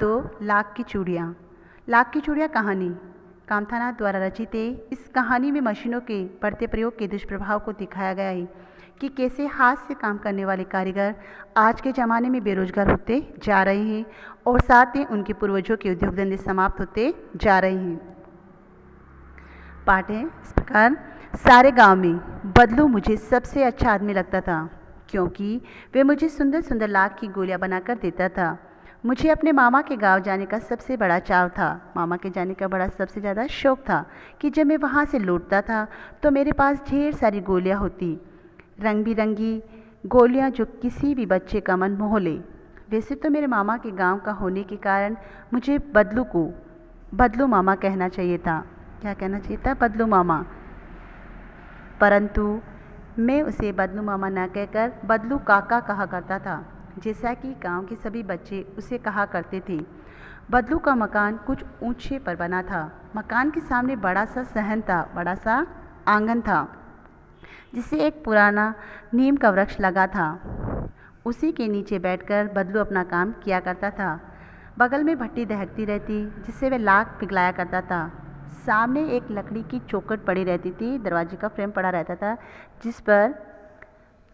2 लाख की चूड़ियाँ। लाख की चूड़ियाँ कहानी कामथानाथ द्वारा रचित है। इस कहानी में मशीनों के बढ़ते प्रयोग के दुष्प्रभाव को दिखाया गया है कि कैसे हाथ से काम करने वाले कारीगर आज के ज़माने में बेरोजगार होते जा रहे हैं और साथ ही उनके पूर्वजों के उद्योग धंधे समाप्त होते जा रहे हैं। पाठ है इस प्रकार। सारे गांव में बदलू मुझे सबसे अच्छा आदमी लगता था, क्योंकि वे मुझे सुंदर सुंदर लाख की गोलियां बनाकर देता था। मुझे अपने मामा के गांव जाने का सबसे बड़ा चाव था। मामा के जाने का बड़ा सबसे ज़्यादा शौक़ था कि जब मैं वहाँ से लौटता था तो मेरे पास ढेर सारी गोलियाँ होती, रंग बिरंगी गोलियाँ जो किसी भी बच्चे का मन मोह ले। वैसे तो मेरे मामा के गांव का होने के कारण मुझे बदलू को बदलू मामा कहना चाहिए था। क्या कहना चाहिए था? बदलू मामा। परंतु मैं उसे बदलू मामा न कहकर बदलू काका कहा करता था, जैसा कि गांव के सभी बच्चे उसे कहा करते थे। बदलू का मकान कुछ ऊंचे पर बना था। मकान के सामने बड़ा सा सहन था, बड़ा सा आंगन था, जिसे एक पुराना नीम का वृक्ष लगा था। उसी के नीचे बैठकर बदलू अपना काम किया करता था। बगल में भट्टी दहकती रहती, जिससे वह लाख पिघलाया करता था। सामने एक लकड़ी की चौखट पड़ी रहती थी, दरवाजे का फ्रेम पड़ा रहता था, जिस पर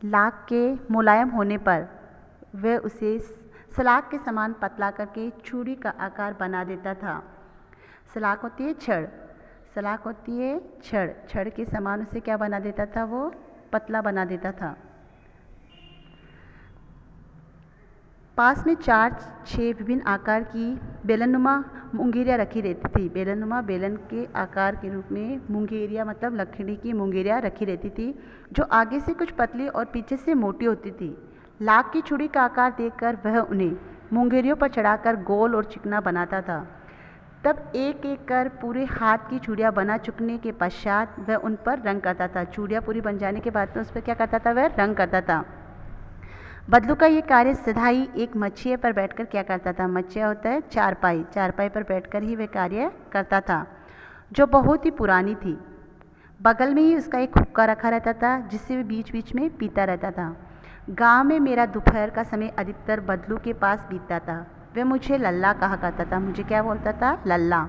लाख के मुलायम होने पर वह उसे सलाख के समान पतला करके चूड़ी का आकार बना देता था। सलाख होती है छड़, सलाख होती है छड़, छड़ के समान उसे क्या बना देता था? वो पतला बना देता था। पास में 4-6 विभिन्न आकार की बेलनुमा मुंगेरियाँ रखी रहती थी। बेलनुमा बेलन के आकार के रूप में मुंगेरियाँ मतलब लकड़ी की मुंगेरियाँ रखी रहती थी, जो आगे से कुछ पतली और पीछे से मोटी होती थी। लाख की चूड़ी का आकार देखकर वह उन्हें मुंगेरियों पर चढ़ाकर गोल और चिकना बनाता था। तब एक एक कर पूरे हाथ की चूड़ियाँ बना चुकने के पश्चात वह उन पर रंग करता था। चूड़ियाँ पूरी बन जाने के बाद में उस पर क्या करता था? वह रंग करता था। बदलू का ये कार्य सदाई एक मच्छिया पर बैठकर क्या करता था? मच्छिया होता है चारपाई, चारपाई पर बैठकर ही वह कार्य करता था, जो बहुत ही पुरानी थी। बगल में ही उसका एक हुक्का रखा रहता था, जिससे वह बीच बीच में पीता रहता था। गांव में मेरा दोपहर का समय अधिकतर बदलू के पास बीतता था। वह मुझे लल्ला कहा करता था। मुझे क्या बोलता था? लल्ला।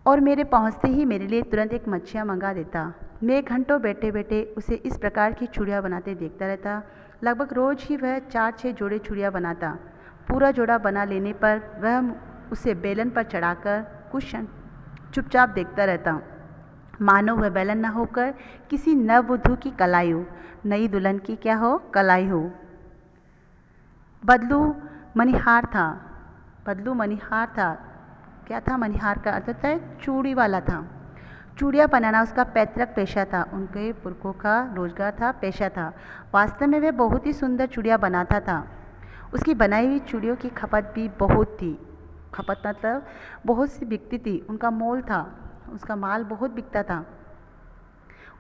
और मेरे पहुंचते ही मेरे लिए तुरंत एक मच्छियाँ मंगा देता। मैं घंटों बैठे बैठे उसे इस प्रकार की चूड़ियाँ बनाते देखता रहता। लगभग रोज ही वह 4-6 जोड़े चूड़ियाँ बनाता। पूरा जोड़ा बना लेने पर वह उसे बेलन पर चढ़ाकर कुछ क्षण चुपचाप देखता रहता, मानो वह बेलन न होकर किसी नववधू की कलाई हो, नई दुल्हन की क्या हो? कलाई हो। बदलू मनिहार था। बदलू मनिहार था। क्या था? मनिहार का अर्थ होता है चूड़ी वाला था। चूड़ियाँ बनाना उसका पैतृक पेशा था, उनके पुरखों का रोजगार था, पेशा था। वास्तव में वह बहुत ही सुंदर चूड़ियाँ बनाता था। उसकी बनाई हुई चूड़ियों की खपत भी बहुत थी। खपत मतलब बहुत सी बिकती थी, उनका मोल था, उसका माल बहुत बिकता था।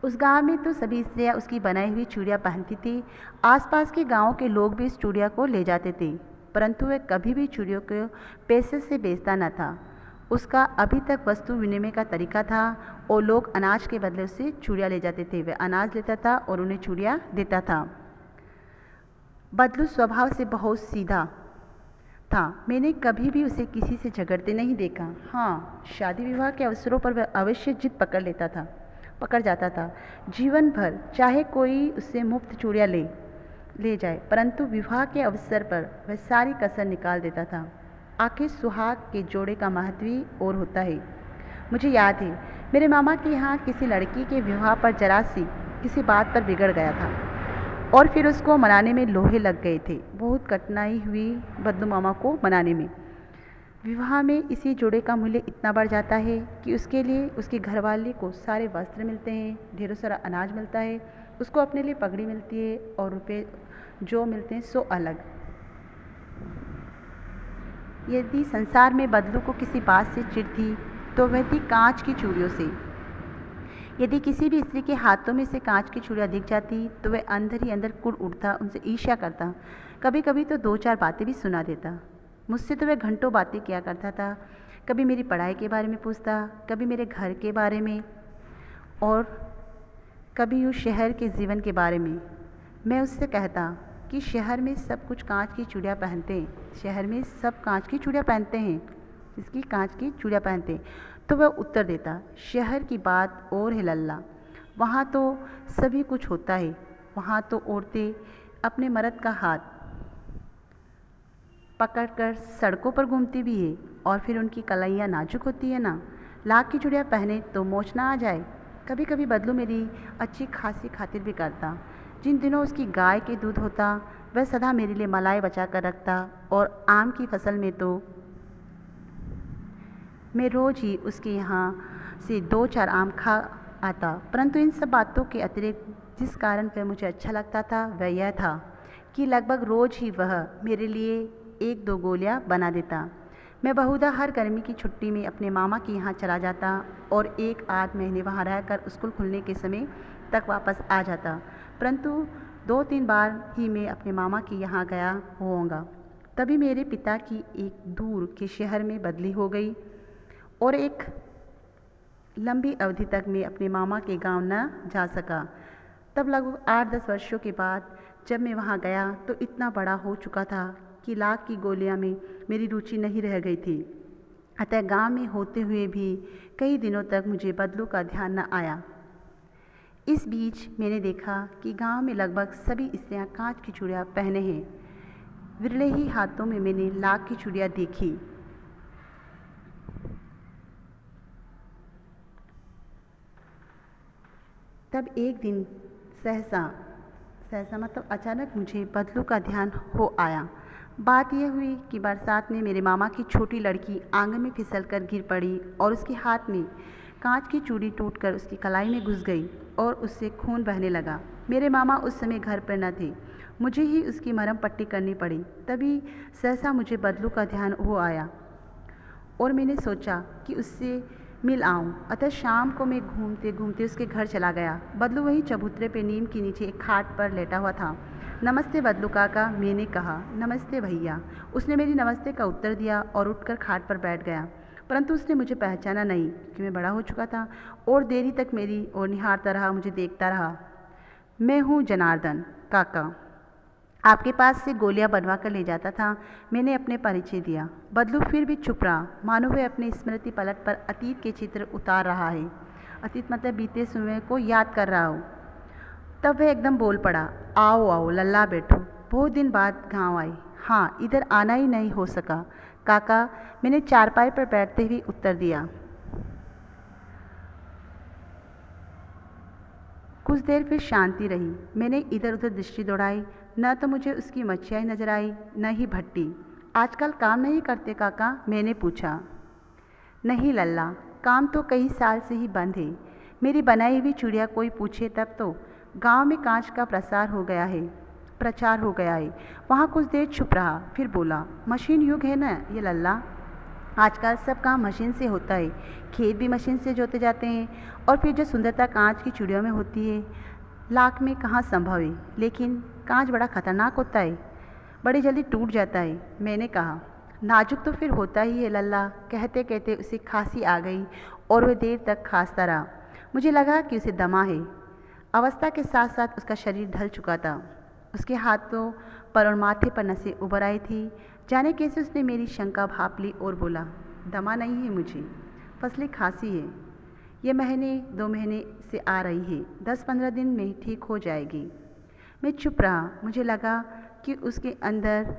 उस गांव में तो सभी स्त्रियाँ उसकी बनाई हुई चूड़ियाँ पहनती थी। आसपास के गांवों के लोग भी इस चूड़ियाँ को ले जाते थे, परंतु वह कभी भी चूड़ियों को पैसे से बेचता न था। उसका अभी तक वस्तु विनिमय का तरीका था और लोग अनाज के बदले उससे चूड़ियाँ ले जाते थे। वह अनाज लेता था और उन्हें चूड़ियाँ देता था। बदलू स्वभाव से बहुत सीधा था। मैंने कभी भी उसे किसी से झगड़ते नहीं देखा। हाँ, शादी विवाह के अवसरों पर वह अवश्य जिद पकड़ जाता था। जीवन भर चाहे कोई उससे मुफ्त चूड़ियाँ ले जाए, परंतु विवाह के अवसर पर वह सारी कसर निकाल देता था। आखिर सुहाग के जोड़े का महत्व ही और होता है। मुझे याद है, मेरे मामा के यहाँ किसी लड़की के विवाह पर जरा सी किसी बात पर बिगड़ गया था और फिर उसको मनाने में लोहे लग गए थे। बहुत कठिनाई हुई बदलू मामा को मनाने में। विवाह में इसी जोड़े का मूल्य इतना बढ़ जाता है कि उसके लिए उसके घरवाले को सारे वस्त्र मिलते हैं, ढेरों सारा अनाज मिलता है, उसको अपने लिए पगड़ी मिलती है और रुपये जो मिलते हैं सो अलग। यदि संसार में बदलू को किसी बात से चिढ़ थी तो वह थी कांच की चूड़ियों से। यदि किसी भी स्त्री के हाथों में से कांच की चूड़ियाँ दिख जाती तो वह अंदर ही अंदर कुढ़ उठता, उनसे ईर्ष्या करता, कभी कभी तो 2-4 बातें भी सुना देता। मुझसे तो वह घंटों बातें किया करता था। कभी मेरी पढ़ाई के बारे में पूछता, कभी मेरे घर के बारे में और कभी उस शहर के जीवन के बारे में। मैं उससे कहता, कि शहर में सब कुछ कांच की चूड़ियाँ पहनते हैं, शहर में सब कांच की चूड़ियाँ पहनते हैं, इसकी कांच की चूड़ियाँ पहनते हैं। तो वह उत्तर देता, शहर की बात और है लल्ला, वहाँ तो सभी कुछ होता है, वहाँ तो औरतें अपने मर्द का हाथ पकड़कर सड़कों पर घूमती भी है, और फिर उनकी कलाइयाँ नाजुक होती है ना, लाख की चूड़ियाँ पहने तो मोच ना आ जाए। कभी कभी बदलू मेरी अच्छी खासी खातिर भी करता। जिन दिनों उसकी गाय के दूध होता वह सदा मेरे लिए मलाई बचा कर रखता, और आम की फसल में तो मैं रोज़ ही उसके यहाँ से 2-4 आम खा आता। परंतु इन सब बातों के अतिरिक्त जिस कारण वह मुझे अच्छा लगता था वह यह था कि लगभग रोज़ ही वह मेरे लिए 1-2 गोलियाँ बना देता। मैं बहुधा हर गर्मी की छुट्टी में अपने मामा के यहाँ चला जाता और 1-8 महीने वहाँ रहकर स्कूल खुलने के समय तक वापस आ जाता। परंतु 2-3 बार ही मैं अपने मामा के यहाँ गया होऊंगा। तभी मेरे पिता की एक दूर के शहर में बदली हो गई और एक लंबी अवधि तक मैं अपने मामा के गांव न जा सका। तब लगभग 8-10 वर्षों के बाद जब मैं वहां गया तो इतना बड़ा हो चुका था कि लाख की गोलियां में मेरी रुचि नहीं रह गई थी। अतः गांव में होते हुए भी कई दिनों तक मुझे बदलू का ध्यान न आया। इस बीच मैंने देखा कि गांव में लगभग सभी स्त्रियां कांच की चूड़ियाँ पहने हैं। विरले ही हाथों में मैंने लाख की चूड़ियाँ देखी। तब एक दिन सहसा मतलब अचानक मुझे बदलू का ध्यान हो आया। बात यह हुई कि बरसात में मेरे मामा की छोटी लड़की आंगन में फिसलकर गिर पड़ी और उसके हाथ में कांच की चूड़ी टूटकर उसकी कलाई में घुस गई और उससे खून बहने लगा। मेरे मामा उस समय घर पर न थे, मुझे ही उसकी मरहम पट्टी करनी पड़ी। तभी सहसा मुझे बदलू का ध्यान हो आया और मैंने सोचा कि उससे मिल आऊं। अतः शाम को मैं घूमते घूमते उसके घर चला गया। बदलू वहीं चबूतरे पे नीम के नीचे एक खाट पर लेटा हुआ था। नमस्ते बदलू काका, मैंने कहा। नमस्ते भैया, उसने मेरी नमस्ते का उत्तर दिया और उठकर खाट पर बैठ गया। परंतु उसने मुझे पहचाना नहीं क्योंकि मैं बड़ा हो चुका था और देरी तक मेरी ओर निहारता रहा, मुझे देखता रहा। मैं हूँ जनार्दन काका, आपके पास से गोलियां बनवा कर ले जाता था, मैंने अपने परिचय दिया। बदलू फिर भी चुप रहा, मानो वह अपनी स्मृति पलट पर अतीत के चित्र उतार रहा है। अतीत मतलब बीते समय को याद कर रहा हो। तब वह एकदम बोल पड़ा, आओ आओ लल्ला बैठो, बहुत दिन बाद गांव आई। हाँ, इधर आना ही नहीं हो सका काका, मैंने चारपाई पर बैठते हुए उत्तर दिया। कुछ देर फिर शांति रही। मैंने इधर उधर दृष्टि दौड़ाई, न तो मुझे उसकी मच्छियाई नजर आई न ही भट्टी। आजकल काम नहीं करते काका, मैंने पूछा। नहीं लल्ला, काम तो कई साल से ही बंद है। मेरी बनाई हुई चूड़ियाँ कोई पूछे तब तो। गांव में कांच का प्रचार हो गया है। वहाँ कुछ देर चुप रहा, फिर बोला, मशीन युग है ना ये लल्ला, आजकल सब काम मशीन से होता है। खेत भी मशीन से जोते जाते हैं और फिर जो सुंदरता कांच की चूड़ियों में होती है लाख में कहाँ संभव है। लेकिन कांच बड़ा खतरनाक होता है, बड़ी जल्दी टूट जाता है। मैंने कहा, नाजुक तो फिर होता ही है लल्ला। कहते कहते उसे खांसी आ गई और वह देर तक खांसता रहा। मुझे लगा कि उसे दमा है। अवस्था के साथ साथ उसका शरीर ढल चुका था। उसके हाथों पर और माथे पर नसें उभर आई थी। जाने कैसे उसने मेरी शंका भाप ली और बोला, दमा नहीं है मुझे, फसली खांसी है। ये 1-2 महीने से आ रही है, 10-15 दिन में ठीक हो जाएगी। मैं चुप रहा। मुझे लगा कि उसके अंदर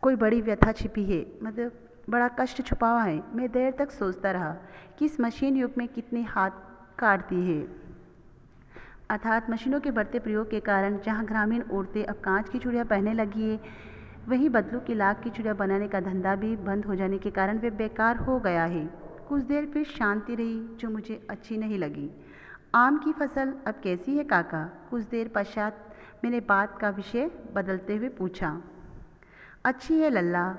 कोई बड़ी व्यथा छिपी है, मतलब बड़ा कष्ट छुपा हुआ है। मैं देर तक सोचता रहा कि इस मशीन युग में कितने हाथ काटती है, अर्थात मशीनों के बढ़ते प्रयोग के कारण जहाँ ग्रामीण औरतें अब कांच की चूड़ियाँ पहनने लगी है, वहीं बदलू की लाख की चूड़ियाँ बनाने का धंधा भी बंद हो जाने के कारण वे बेकार हो गया है। कुछ देर फिर शांति रही जो मुझे अच्छी नहीं लगी। आम की फसल अब कैसी है काका? कुछ देर पश्चात मैंने बात का विषय बदलते हुए पूछा। अच्छी है लल्ला,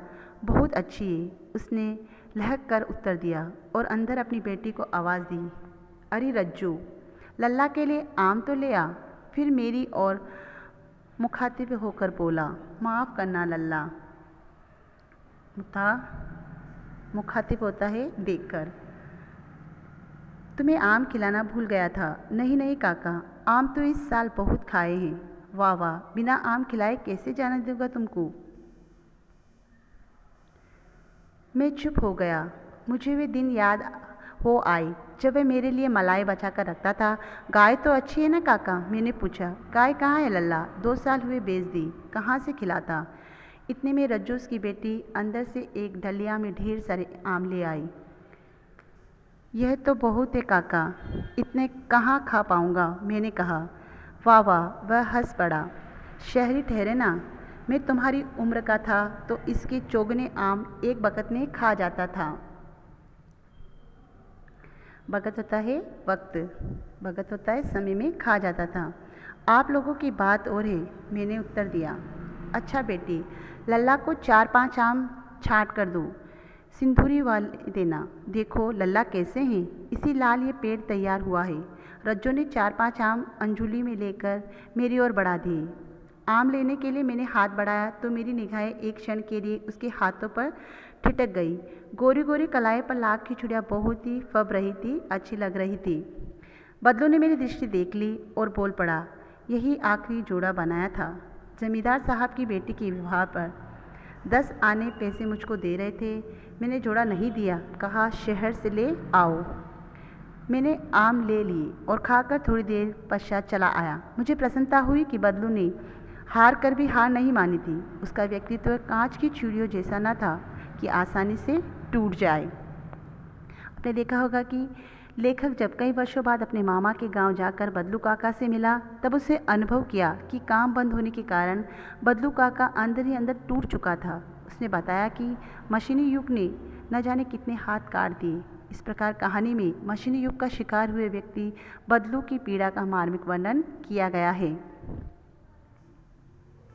बहुत अच्छी है, उसने लहक कर उत्तर दिया और अंदर अपनी बेटी को आवाज़ दी, अरे रज्जू, लल्ला के लिए आम तो ले आ। फिर मेरी ओर मुखातिब होकर बोला, माफ़ करना लल्ला। मुखातिब होता है देखकर। तुम्हें आम खिलाना भूल गया था। नहीं नहीं काका, आम तो इस साल बहुत खाए हैं। वाह वाह, बिना आम खिलाए कैसे जाने दूंगा तुमको। मैं चुप हो गया। मुझे वे दिन याद हो आए जब वह मेरे लिए मलाई बचा कर रखता था। गाय तो अच्छी है ना काका, मैंने पूछा। गाय कहाँ है लल्ला, 2 साल हुए बेच दी, कहाँ से खिलाता। इतने में रज्जूस की बेटी अंदर से एक डलिया में ढेर सारे आम ले आई। यह तो बहुत है काका, इतने कहाँ खा पाऊँगा, मैंने कहा। वाह वाह, वह हंस पड़ा। शहरी ठहरे ना, मैं तुम्हारी उम्र का था तो इसके चौगने आम एक बकत में खा जाता था। बकत होता है वक्त, बकत होता है समय में खा जाता था। आप लोगों की बात और है, मैंने उत्तर दिया। अच्छा बेटी, लल्ला को 4-5 आम छाँट कर दो, सिंदूरी वाले देना। देखो लल्ला कैसे हैं, इसी लाल ये पेड़ तैयार हुआ है। रज्जो ने 4-5 आम अंजुली में लेकर मेरी ओर बढ़ा दिए। आम लेने के लिए मैंने हाथ बढ़ाया तो मेरी निगाहें एक क्षण के लिए उसके हाथों पर ठिठक गई। गोरी गोरी कलाई पर लाख की चूड़ियाँ बहुत ही फब रही थी, अच्छी लग रही थी। बदलू ने मेरी दृष्टि देख ली और बोल पड़ा, यही आखिरी जोड़ा बनाया था। जमींदार साहब की बेटी के विवाह पर 10 आने पैसे मुझको दे रहे थे। मैंने जोड़ा नहीं दिया, कहा शहर से ले आओ। मैंने आम ले लिए और खाकर थोड़ी देर पश्चात चला आया। मुझे प्रसन्नता हुई कि बदलू ने हार कर भी हार नहीं मानी थी। उसका व्यक्तित्व कांच की चूड़ियों जैसा न था कि आसानी से टूट जाए। आपने देखा होगा कि लेखक जब कई वर्षों बाद अपने मामा के गांव जाकर बदलू काका से मिला तब उसे अनुभव किया कि काम बंद होने के कारण बदलू काका अंदर ही अंदर टूट चुका था। उसने बताया कि मशीनी युग ने न जाने कितने हाथ काट दिए। इस प्रकार कहानी में मशीनी युग का शिकार हुए व्यक्ति बदलू की पीड़ा का मार्मिक वर्णन किया गया है।